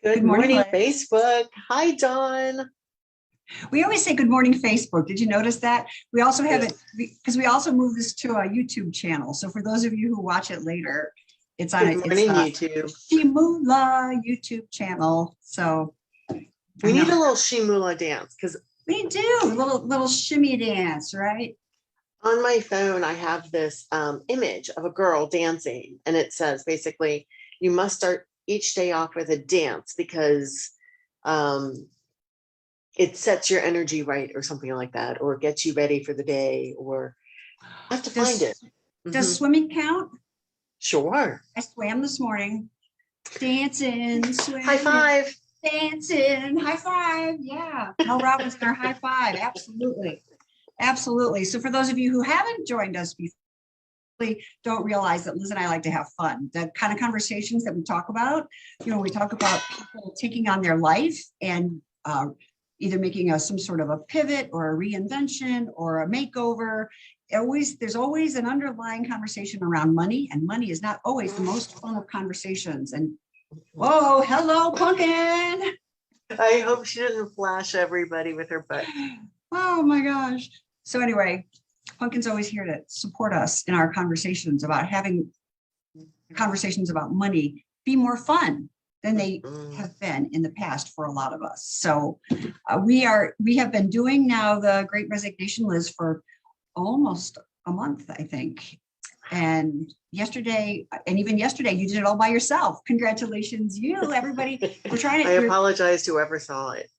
Good Good morning, morning, Liz. Facebook. Hi, Dawn. We always say good morning, Facebook. Did you notice that? We also have Yes. it because we also move this to a YouTube channel. So for those of you who watch it later, it's on Good it. It's morning, the YouTube. Shimula YouTube channel. So I We need a know little Shimula dance because we do little shimmy dance, right? on my phone I have this image of a girl dancing, and it says basically you must start each day off with a dance because um, it sets your energy right, or something like that, or gets you ready for the day. Or I have to find it. Does Mhm. swimming count? Sure. I swam this morning, dancing, High swimming, five. dancing, high five. Yeah, Mel Robbins in our high five. Absolutely. Absolutely. So for those of you who haven't joined us before, don't realize that Liz and I like to have fun. The kind of conversations that we talk about, we talk about people taking on their life and either making some sort of a pivot or a reinvention or a makeover. There's always an underlying conversation around money, and money is not always the most fun of conversations. And whoa, hello, Pumpkin. I hope she didn't flash everybody with her butt. Oh my gosh. So anyway, Pumpkin's always here to support us in our conversations about having conversations about money be more fun than they have been in the past for a lot of us. So we have been doing now the Great Resignation, Liz, for almost a month, I think. And yesterday, and even yesterday, you did it all by yourself. Congratulations, you, everybody. We're trying to. I apologize to whoever saw it.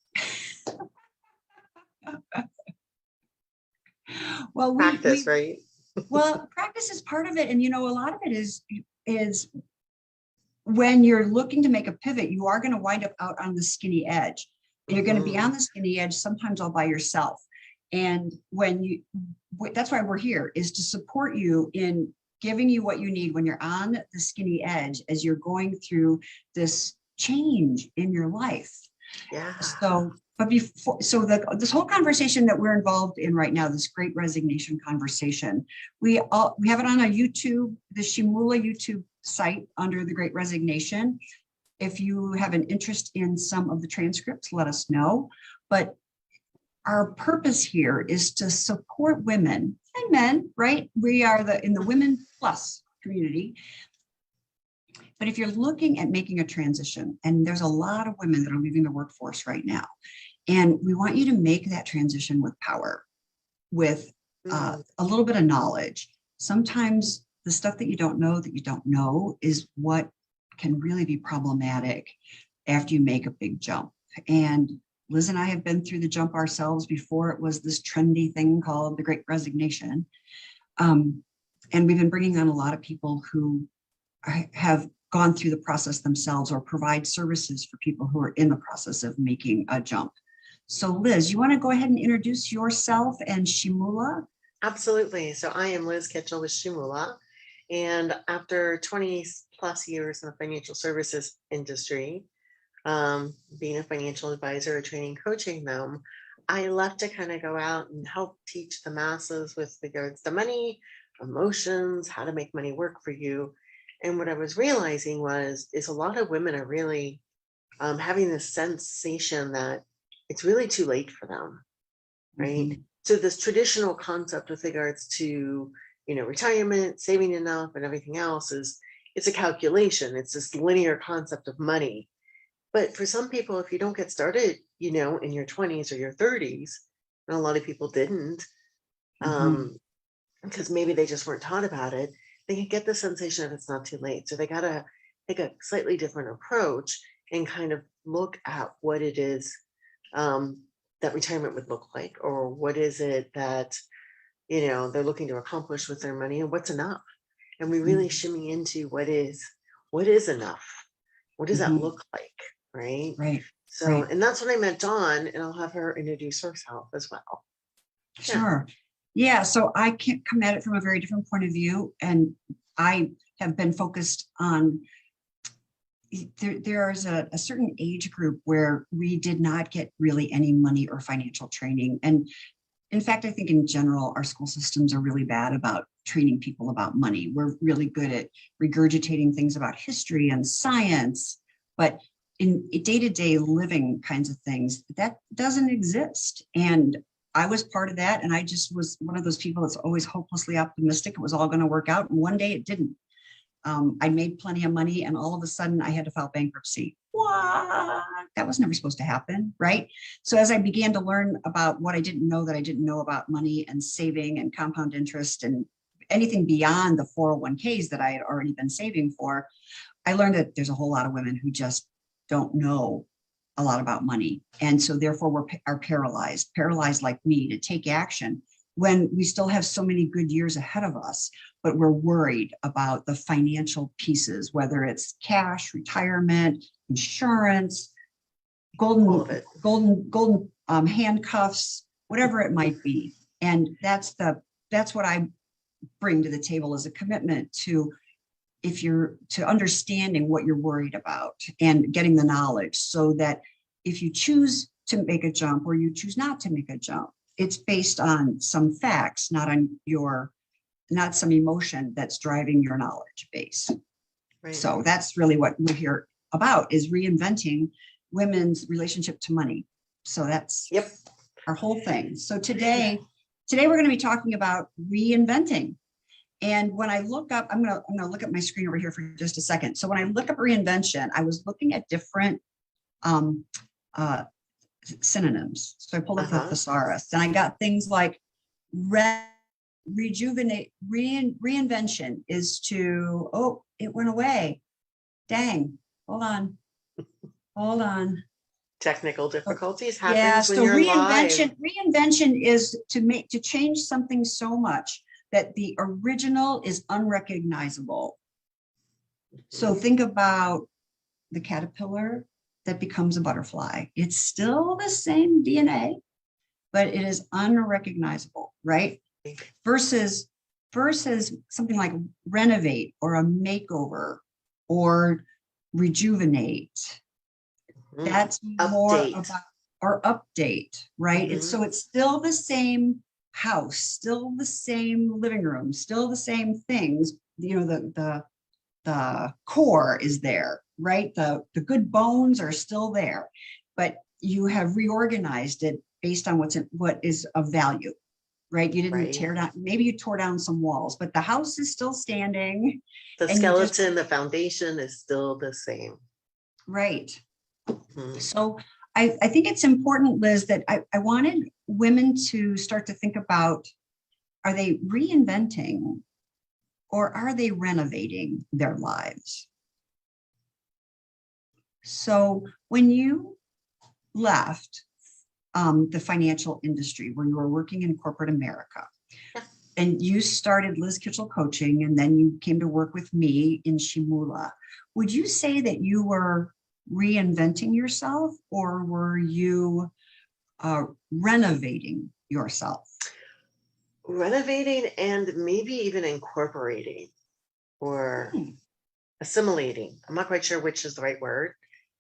Well, Practice, right? Well, practice is part of it. And, a lot of it is when you're looking to make a pivot, you are going to wind up out on the skinny edge. And you're going to be on the skinny edge sometimes all by yourself. And that's why we're here, is to support you in giving you what you need when you're on the skinny edge as you're going through this change in your life. Yeah. This whole conversation that we're involved in right now, this Great Resignation conversation, we have it on a YouTube, the Shimula YouTube site under the Great Resignation. If you have an interest in some of the transcripts, let us know. But our purpose here is to support women and men, right? We are in the Women Plus community. But if you're looking at making a transition, and there's a lot of women that are leaving the workforce right now, and we want you to make that transition with power, with a little bit of knowledge. Sometimes the stuff that you don't know is what can really be problematic after you make a big jump. And Liz and I have been through the jump ourselves before it was this trendy thing called the Great Resignation. And we've been bringing on a lot of people who have gone through the process themselves or provide services for people who are in the process of making a jump. So Liz, you want to go ahead and introduce yourself and Shimula? Absolutely. So I am Liz Kitchell with Shimula. And after 20 plus years in the financial services industry, being a financial advisor, training, coaching them, I left to kind of go out and help teach the masses with regards to money, emotions, how to make money work for you. And what I was realizing is a lot of women are really having this sensation that it's really too late for them, right? Mm-hmm. So this traditional concept with regards to, retirement, saving enough and everything else it's a calculation. It's this linear concept of money. But for some people, if you don't get started, in your 20s or your 30s, and a lot of people didn't, because maybe they just weren't taught about it, they can get the sensation that it's not too late. So they got to take a slightly different approach and kind of look at what it is that retirement would look like, or what is it that, they're looking to accomplish with their money, and what's enough. And we really shimmy into what is enough. What does that look like? Right. Right. So, right. And that's when I met Dawn, and I'll have her introduce herself as well. Sure. Yeah. So I can't come at it from a very different point of view. And I have been focused on, there's a certain age group where we did not get really any money or financial training. And in fact, I think in general, our school systems are really bad about training people about money. We're really good at regurgitating things about history and science, but in day-to-day living kinds of things, that doesn't exist. And I was part of that. And I just was one of those people that's always hopelessly optimistic. It was all going to work out. And one day it didn't. I made plenty of money and all of a sudden I had to file bankruptcy. What? That was never supposed to happen, right? So as I began to learn about what I didn't know that I didn't know about money and saving and compound interest and anything beyond the 401ks that I had already been saving for, I learned that there's a whole lot of women who just don't know a lot about money. And so therefore are paralyzed like me to take action when we still have so many good years ahead of us, but we're worried about the financial pieces, whether it's cash, retirement, insurance, golden handcuffs, whatever it might be. And that's what I bring to the table as a commitment to understanding what you're worried about and getting the knowledge so that if you choose to make a jump or you choose not to make a jump, it's based on some facts, not some emotion that's driving your knowledge base. Right. So that's really what we're here about, is reinventing women's relationship to money. So that's our whole thing. So today we're going to be talking about reinventing. And when I look up, I'm going to look at my screen over here for just a second. So when I look up reinvention, I was looking at different synonyms. So I pulled up the thesaurus and I got things like reinvention is to, oh, it went away. Dang, hold on. Technical difficulties happens when you're reinvention is to change something so much that the original is unrecognizable. So think about the caterpillar that becomes a butterfly. It's still the same DNA, but it is unrecognizable, right? Versus something like renovate or a makeover or rejuvenate. That's more about our update, right? It's still the same house, still the same living room, still the same things. You know, the core is there, right? The good bones are still there, but you have reorganized it based on what is of value, right? You didn't tear down, maybe you tore down some walls, but the house is still standing. The skeleton, the foundation is still the same. Right. So I think it's important, Liz, that I wanted women to start to think about, are they reinventing or are they renovating their lives? So when you left the financial industry where you were working in corporate America and you started Liz Kitchell Coaching, and then you came to work with me in Shimula, would you say that you were reinventing yourself or were you renovating yourself? Renovating and maybe even incorporating or assimilating. I'm not quite sure which is the right word.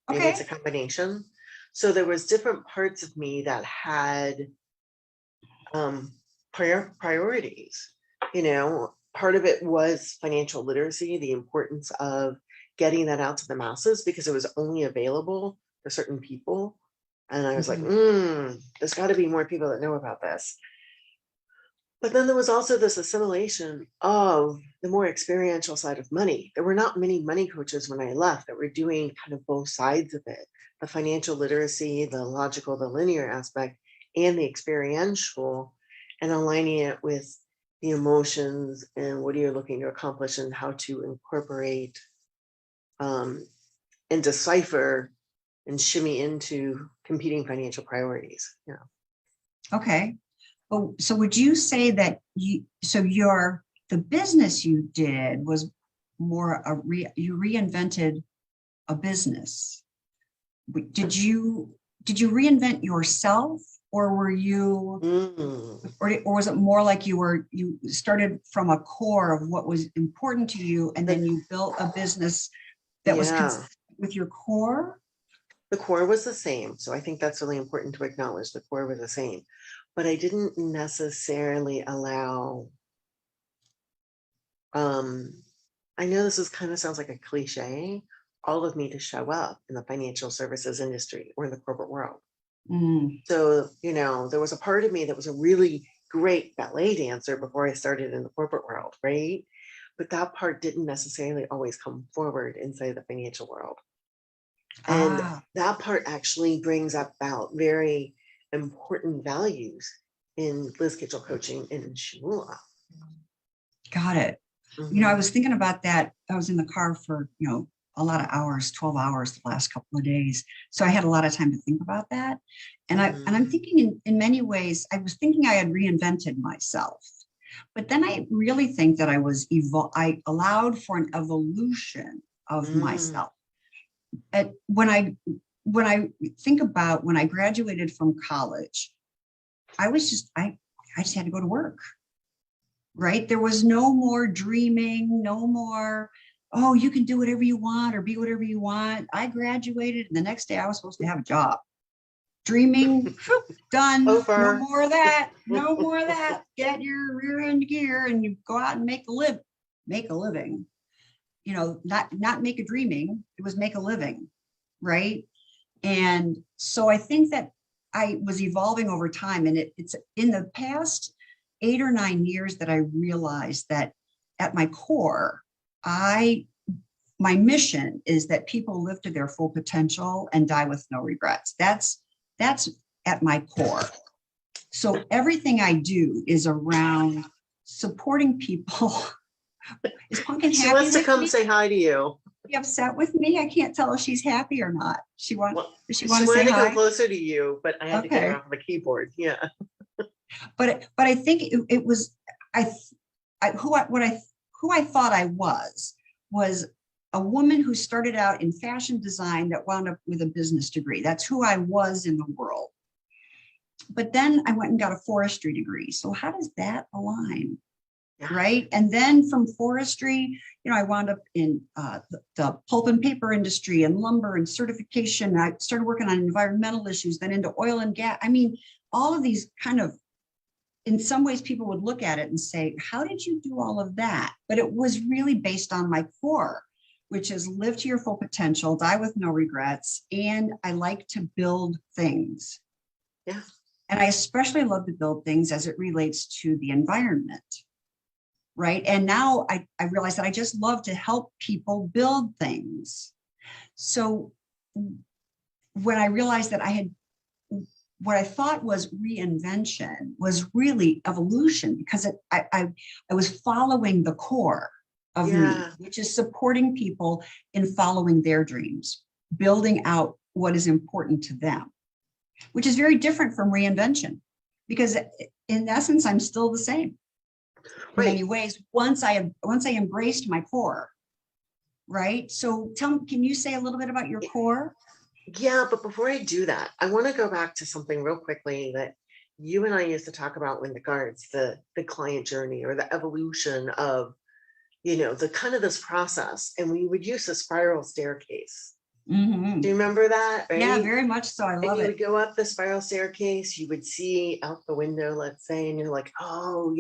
Maybe it's a combination. So there was different parts of me that had priorities. You know, part of it was financial literacy, the importance of getting that out to the masses because it was only available for certain people. And I was like, there's got to be more people that know about this. But then there was also this assimilation of the more experiential side of money. There were not many money coaches when I left that were doing kind of both sides of it, the financial literacy, the logical, the linear aspect, and the experiential, and aligning it with the emotions and what you're looking to accomplish and how to incorporate and decipher and shimmy into competing financial priorities. Yeah. Okay. Oh, so would you say that the business you did was more you reinvented a business? Did you reinvent yourself, or were you, or was it more like you started from a core of what was important to you, and then you built a business that was consistent with your core? The core was the same. So I think that's really important to acknowledge. The core was the same, but I didn't necessarily allow, I know this is kind of sounds like a cliche, all of me to show up in the financial services industry or in the corporate world. Mm. So, there was a part of me that was a really great ballet dancer before I started in the corporate world, right? But that part didn't necessarily always come forward inside the financial world. And Ah, that part actually brings about very important values in Liz Kitchell coaching in Shimula. got it. I was thinking about that. I was in the car for, a lot of hours, 12 hours the last couple of days. So I had a lot of time to think about that. And I'm thinking in many ways, I was thinking I had reinvented myself. But then I really think that I allowed for an evolution of myself. When I think about when I graduated from college, I just had to go to work. Right? There was no more dreaming, no more, oh, you can do whatever you want or be whatever you want. I graduated and the next day I was supposed to have a job. Dreaming, done. Over. No more of that. No more of that. Get your rear end gear and you go out and make a living. Not make a dreaming. It was make a living. Right. And so I think that I was evolving over time, and it's in the past 8 or 9 years that I realized that at my core, my mission is that people live to their full potential and die with no regrets. That's at my core. So everything I do is around supporting people. Is Pumpkin happy? She wants to with come me? say hi to you. She upset with me? I can't tell if she's happy or not. She Well, want to say wanted to hi? come closer to you, but I had to get Okay. her off the keyboard. Yeah. But I think it was who I thought I was a woman who started out in fashion design that wound up with a business degree. That's who I was in the world. But then I went and got a forestry degree. So how does that align? Yeah. Right. And then from forestry, I wound up in the pulp and paper industry and lumber and certification. I started working on environmental issues, then into oil and gas. I mean, all of these kind of, in some ways, people would look at it and say, how did you do all of that? But it was really based on my core, which is live to your full potential, die with no regrets. And I like to build things. Yeah. And I especially love to build things as it relates to the environment. Right. And now I realize that I just love to help people build things. So when I realized that what I thought was reinvention was really evolution, because I was following the core of me, which is supporting people in following their dreams, building out what is important to them, which is very different from reinvention, because in essence, I'm still the same. In many ways, once I embraced my core, right? So can you say a little bit about your core? Yeah, but before I do that, I want to go back to something real quickly that you and I used to talk about in regards the client journey or the evolution of, the kind of this process. And we would use a spiral staircase. Mm-hmm. Do you remember that? Right? Yeah, very much so. I love it. And you would go up the spiral staircase, you would see out the window, let's say, and you're like, oh,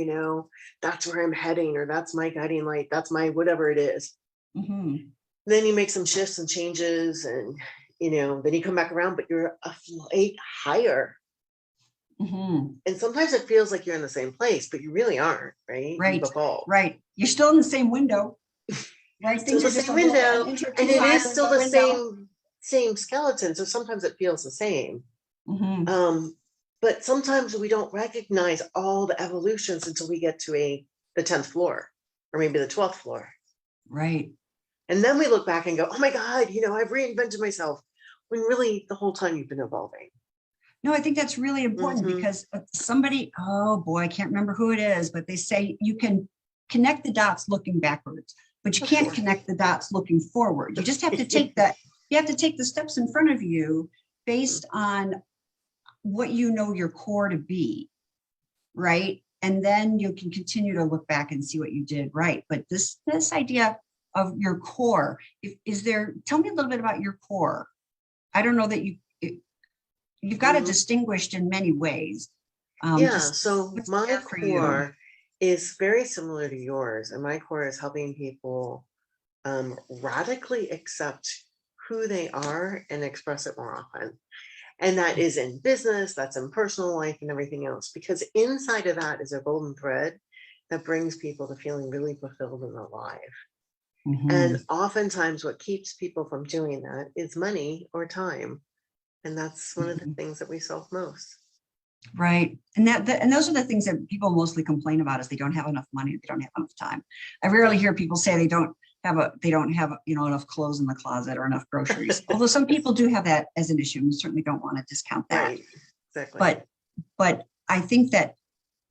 that's where I'm heading, or that's my guiding light, that's my whatever it is. Mm-hmm. Then you make some shifts and changes, and then you come back around, but you're a flight higher. Mm-hmm. And sometimes it feels like you're in the same place, but you really aren't, right? Right. You've right. You're still in the same window. Right. Still the same window, and it is still the same skeleton. So sometimes it feels the same. Mm-hmm. But sometimes we don't recognize all the evolutions until we get to the 10th floor, or maybe the 12th floor. Right. And then we look back and go, oh my God, I've reinvented myself, when really the whole time you've been evolving. No, I think that's really important, because somebody, oh boy, I can't remember who it is, but they say you can connect the dots looking backwards, but you can't connect the dots looking forward. You just have to take the steps in front of you based on what you know your core to be, right? And then you can continue to look back and see what you did right. But this idea of your core, tell me a little bit about your core. I don't know that you've got it distinguished in many ways. So my core is very similar to yours, and my core is helping people radically accept who they are and express it more often. And that is in business, that's in personal life and everything else, because inside of that is a golden thread that brings people to feeling really fulfilled and alive. And Mhm. oftentimes what keeps people from doing that is money or time. And that's one of the Mhm. things that we solve most. Right. And and those are the things that people mostly complain about is they don't have enough money, they don't have enough time. I rarely hear people say they don't have, enough clothes in the closet or enough groceries. Although some people do have that as an issue. And we certainly don't want to discount that. Right. Exactly. But but I think that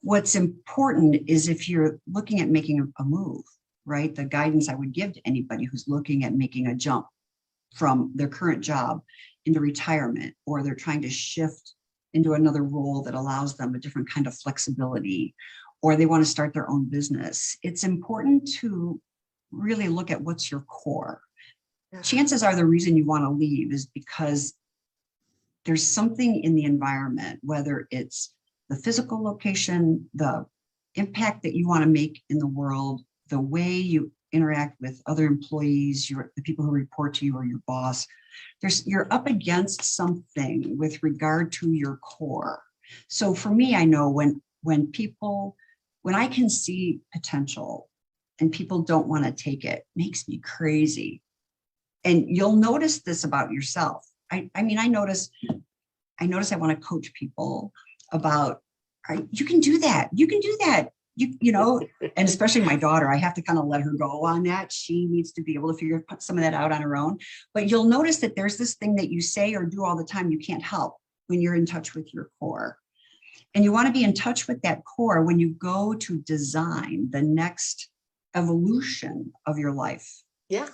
what's important is if you're looking at making a move, right? The guidance I would give to anybody who's looking at making a jump from their current job into retirement, or they're trying to shift into another role that allows them a different kind of flexibility, or they want to start their own business. It's important to really look at what's your core. Yeah. Chances are the reason you want to leave is because there's something in the environment, whether it's the physical location, the impact that you want to make in the world, the way you interact with other employees, the people who report to you or your boss. You're up against something with regard to your core. So for me, I know when I can see potential and people don't want to take it, makes me crazy. And you'll notice this about yourself. I mean, I notice I want to coach people about, you can do that. You can do that. And especially my daughter, I have to kind of let her go on that. She needs to be able to figure some of that out on her own. But you'll notice that there's this thing that you say or do all the time you can't help when you're in touch with your core. And you want to be in touch with that core when you go to design the next evolution of your life. Yeah.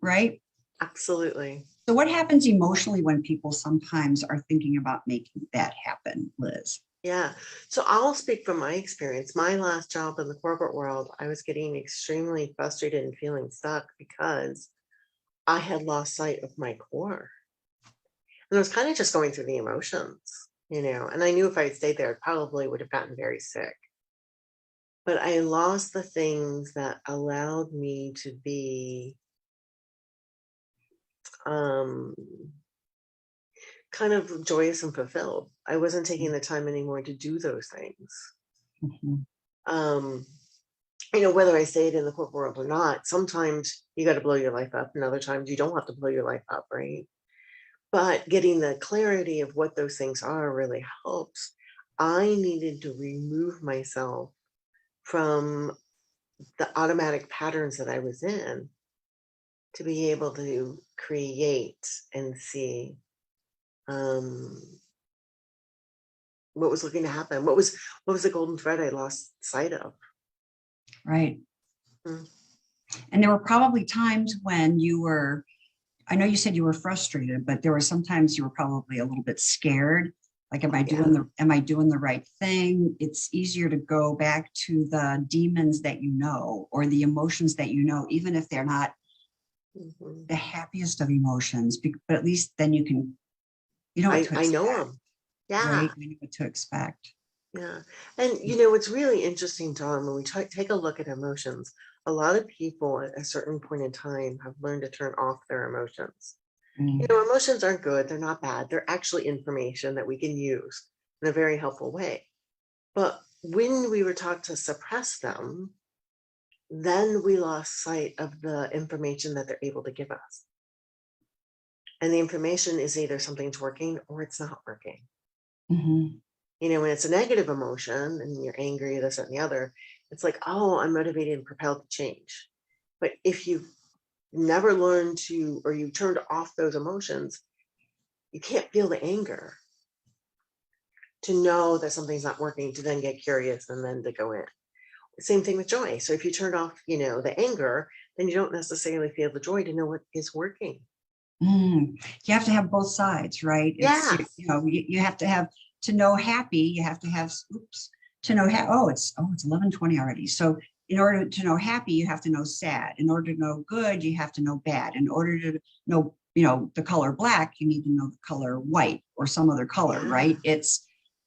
Right? Absolutely. So what happens emotionally when people sometimes are thinking about making that happen, Liz? Yeah. So I'll speak from my experience. My last job in the corporate world, I was getting extremely frustrated and feeling stuck because I had lost sight of my core. And I was kind of just going through the emotions, and I knew if I had stayed there, I probably would have gotten very sick. But I lost the things that allowed me to be um, kind of joyous and fulfilled. I wasn't taking the time anymore to do those things. Mhm. Um, whether I say it in the corporate world or not, sometimes you got to blow your life up, and other times you don't have to blow your life up, right? But getting the clarity of what those things are really helps. I needed to remove myself from the automatic patterns that I was in to be able to create and see um, what was looking to happen. What was the golden thread I lost sight of? Right. Mm. And there were probably times when I know you said you were frustrated, but there were sometimes you were probably a little bit scared. Like, am I Yeah. doing the right thing? It's easier to go back to the demons that you know, or the emotions that you know, even if they're not Mhm. the happiest of emotions, but at least then you know what to I know expect, them. Yeah. right? You know what to expect. Yeah. And it's really interesting, Tom, when we take a look at emotions, a lot of people at a certain point in time have learned to turn off their emotions. Mm, Emotions aren't good, they're not bad. They're actually information that we can use in a very helpful way. But when we were taught to suppress them, then we lost sight of the information that they're able to give us. And the information is either something's working or it's not working. mhm. When it's a negative emotion and you're angry, this, that, and the other, it's like, oh, I'm motivated and propelled to change. But if you've never learned to, or you turned off those emotions, you can't feel the anger to know that something's not working, to then get curious and then to go in. Same thing with joy. So if you turn off, the anger, then you don't necessarily feel the joy to know what is working. You have to have both sides, right? It's, Yeah. you have to have, to know happy, you have to have, to know, it's 11:20 already. So in order to know happy, you have to know sad. In order to know good, you have to know bad. In order to know, the color black, you need to know the color white or some other color, Yeah. right? The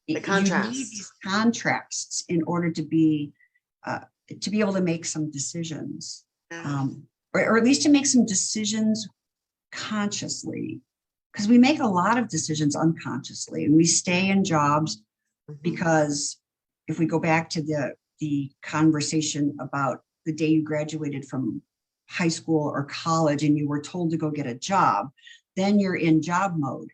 You need contrast. these contrasts in order uh, to be able to make some decisions, Yeah. or at least to make some decisions consciously, because we make a lot of decisions unconsciously, and we stay in jobs Mhm. because if we go back to the conversation about the day you graduated from high school or college and you were told to go get a job, then you're in job mode,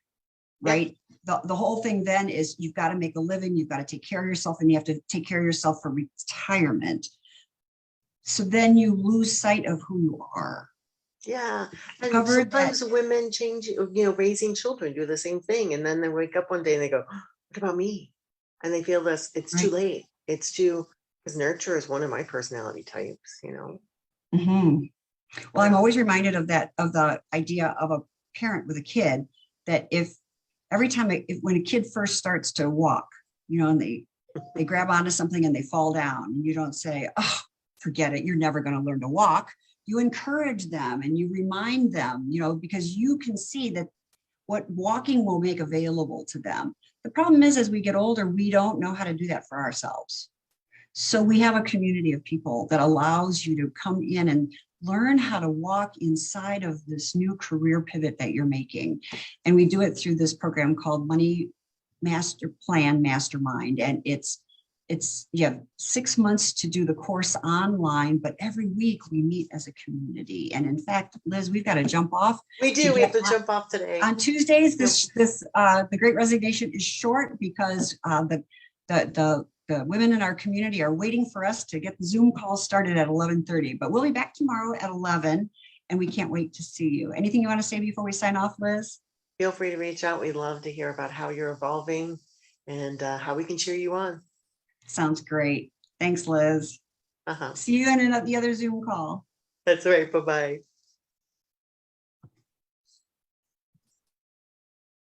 Yeah. right? The whole thing then is you've got to make a living, you've got to take care of yourself, and you have to take care of yourself for retirement. So then you lose sight of who you are. Yeah, and Cover that. sometimes women change, raising children do the same thing, and then they wake up one day and they go, "What about me?" And they feel this. It's too Right. late. It's too, because nurture is one of my personality types. Mhm. Well, I'm Yeah. always reminded of that, of the idea of a parent with a kid, that if every time, when a kid first starts to walk, and they grab onto something and they fall down, and you don't say, "Oh, forget it, you're never going to learn to walk." You encourage them and you remind them, because you can see that what walking will make available to them. The problem is, as we get older, we don't know how to do that for ourselves. So we have a community of people that allows you to come in and learn how to walk inside of this new career pivot that you're making. And we do it through this program called Money Master Plan Mastermind. And it's you have 6 months to do the course online, but every week we meet as a community. And in fact, Liz, we've got to jump off. We do. We have to jump off today. On Tuesdays, the Great Resignation is short because the women in our community are waiting for us to get the Zoom call started at 11:30. But we'll be back tomorrow at 11, and we can't wait to see you. Anything you want to say before we sign off, Liz? Feel free to reach out. We'd love to hear about how you're evolving and how we can cheer you on. Sounds great. Thanks, Liz. See you in the other Zoom call. That's right. Bye-bye.